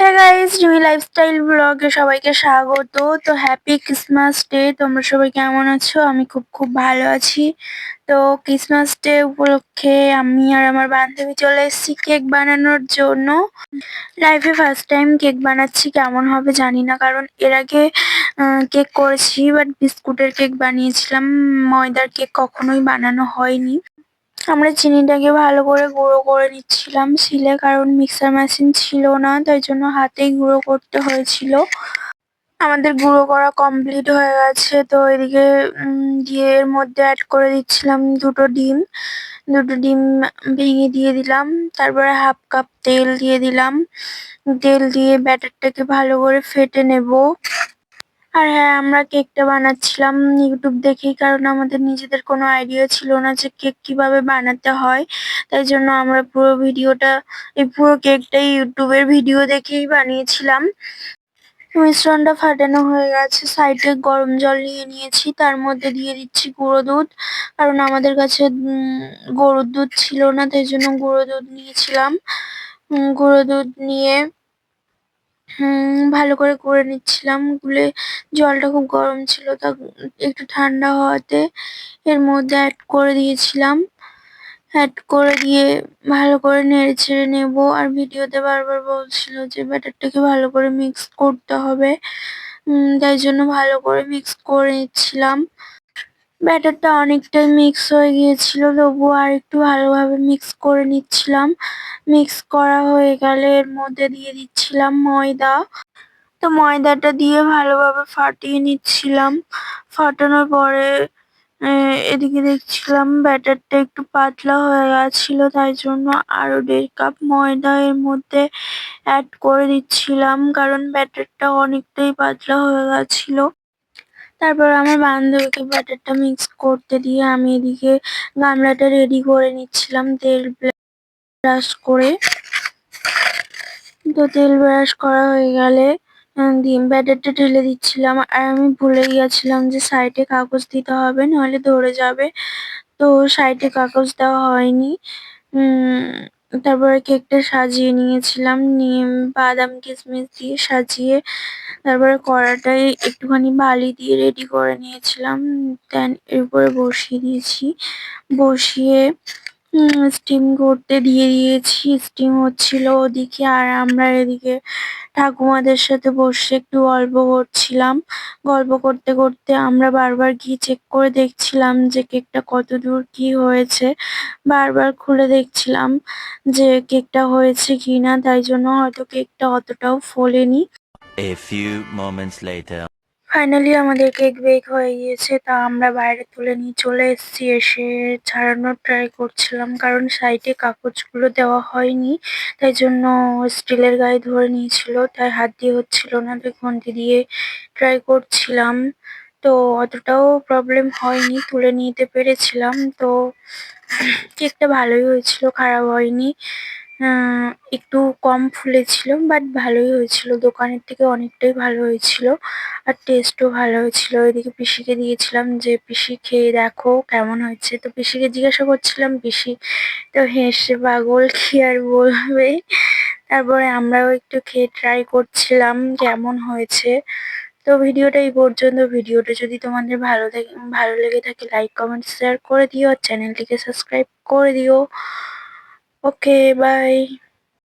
হ্যাঁ গাইস, জুই লাইফস্টাইল ব্লগে সবাইকে স্বাগত। তো হ্যাপি ক্রিসমাস ডে। তোমরা সবাই কেমন আছো? আমি খুব খুব ভালো আছি। তো ক্রিসমাস ডে উপলক্ষে আমি আর আমার বান্ধবী চলে এসেছি কেক বানানোর জন্য। লাইফে ফার্স্ট টাইম কেক বানাচ্ছি, কেমন হবে জানি না, কারণ এর আগে কেক করেছি, বাট বিস্কুটের কেক বানিয়েছিলাম। ময়দার কেক কখনোই বানানো হয়নি। আমরা চিনিটাকে ভালো করে গুঁড়ো করে নিচ্ছিলাম শিলে, কারণ মিক্সার মেশিন ছিল না, তাই জন্য হাতেই গুঁড়ো করতে হয়েছিল। আমাদের গুঁড়ো করা কমপ্লিট হয়ে গেছে। তো এদিকে দিয়ে এর মধ্যে অ্যাড করে দিচ্ছিলাম দুটো ডিম ভেঙে দিয়ে দিলাম। তারপরে হাফ কাপ তেল দিয়ে দিলাম। তেল দিয়ে ব্যাটারটাকে ভালো করে ফেটে নেব। আর হ্যাঁ, আমরা কেকটা বানাচ্ছিলাম ইউটিউব দেখেই, কারণ আমাদের নিজেদের কোনো আইডিয়া ছিল না যে কেক কিভাবে বানাতে হয়। তাই জন্য আমরা পুরো কেকটাই ইউটিউবের ভিডিও দেখেই বানিয়েছিলাম। মিশ্রণটা ফাটানো হয়ে গেছে, সাইডে গরম জল নিয়ে নিয়েছি, তার মধ্যে দিয়ে দিচ্ছি গুঁড়ো দুধ। কারণ আমাদের কাছে গরুর দুধ ছিল না, তাই জন্য গুঁড়ো দুধ নিয়েছিলাম। গুঁড়ো দুধ নিয়ে ভালো করে গুলে নিচ্ছিলাম। জলটা খুব গরম ছিল, তা একটু ঠান্ডা হওয়াতে এর মধ্যে অ্যাড করে দিয়েছিলাম। অ্যাড করে দিয়ে ভালো করে নেড়েচেড়ে নেবো। আর ভিডিওতে বারবার বলছিল যে ব্যাটারটাকে ভালো করে মিক্স করতে হবে। তাই জন্য ভালো করে মিক্স করে নিচ্ছিলাম। ব্যাটারটা অনেকটাই মিক্স হয়ে গিয়েছিল, তবুও আর একটু ভালোভাবে মিক্স করে নিচ্ছিলাম। মিক্স করা হয়ে গেলে এর মধ্যে দিয়ে দিচ্ছিলাম ময়দা। তো ময়দাটা দিয়ে ভালোভাবে ফাটিয়ে নিচ্ছিলাম। ফাটানোর পরে এদিকে দেখছিলাম ব্যাটারটা একটু পাতলা হয়ে গেছিল, তাই জন্য আরো 1.5 কাপ ময়দা এর মধ্যে অ্যাড করে দিচ্ছিলাম, কারণ ব্যাটারটা অনেকটাই পাতলা হয়ে গেছিল। তারপর আমার বান্ধবীকে ব্যাটারটা মিক্স করতে দিয়ে আমি এদিকে গামলাটা রেডি করে নিচ্ছিলাম তেল ব্রাশ করে। তো তেল ব্রাশ করা হয়ে গেলে ডিম ব্যাটারটা ঢেলে দিচ্ছিলাম। আর আমি ভুলে গিয়েছিলাম যে সাইডে কাগজ দিতে হবে, নাহলে ধরে যাবে। তো সাইডে কাগজ দেওয়া হয়নি। তারপরে কেকটা সাজিয়ে নিয়েছিলাম, নিয়ে বাদাম কিশমিশ দিয়ে সাজিয়ে তারপরে কড়াটায় একটুখানি বালি দিয়ে রেডি করে নিয়েছিলাম। দেন এর উপরে বসিয়ে দিয়েছি। বসিয়ে স্টিম করতে দিয়ে দিয়েছি। স্টিম হচ্ছিল ওদিকে, আর আমরা এদিকে ঠাকুমাদের সাথে বসে একটু গল্প করছিলাম। গল্প করতে করতে আমরা বারবার গিয়ে চেক করে দেখছিলাম যে কেকটা কতদূর কি হয়েছে। বারবার খুলে দেখছিলাম যে কেকটা হয়েছে কিনা, তাই জন্য হয়তো কেকটা অতটাও ফোলেনি। A few moments later. Finally আমাদের কেক বেক হয়ে গিয়েছে, তা আমরা বাইরে তুলে নিয়ে চলে এসেছি। এসে ছাড়ানোর ট্রাই করছিলাম, কারণ সাইডে কাগজগুলো দেওয়া হয়নি, তাই জন্য স্টিলের গায়ে ধরে নিয়েছিল, তাই হাত দিয়ে হচ্ছিল না, তাই খুন্তি দিয়ে ট্রাই করছিলাম। তো অতটাও প্রবলেম হয়নি, তুলে নিতে পেরেছিলাম। তো কেকটা ভালোই হয়েছিল, খারাপ হয়নি। একটু কম ফুলেছিল, বাট ভালোই হয়েছিল, দোকানের থেকে অনেকটাই ভালো হয়েছিল। আর টেস্টও ভালো হয়েছিল। এদিকে পিসিকে দিয়েছিলাম যে পিসি খেয়ে দেখো কেমন হয়েছে। তো পিসিকে জিজ্ঞাসা করছিলাম, পিসি তো হেসে পাগল, কি আর বলবে। তারপরে আমরাও একটু খেয়ে ট্রাই করছিলাম কেমন হয়েছে। তো ভিডিওটা এই পর্যন্ত। ভিডিওটা যদি তোমাদের ভালো লেগে থাকে, লাইক কমেন্ট শেয়ার করে দিও, আর চ্যানেলটিকে সাবস্ক্রাইব করে দিও। ওকে, বাই।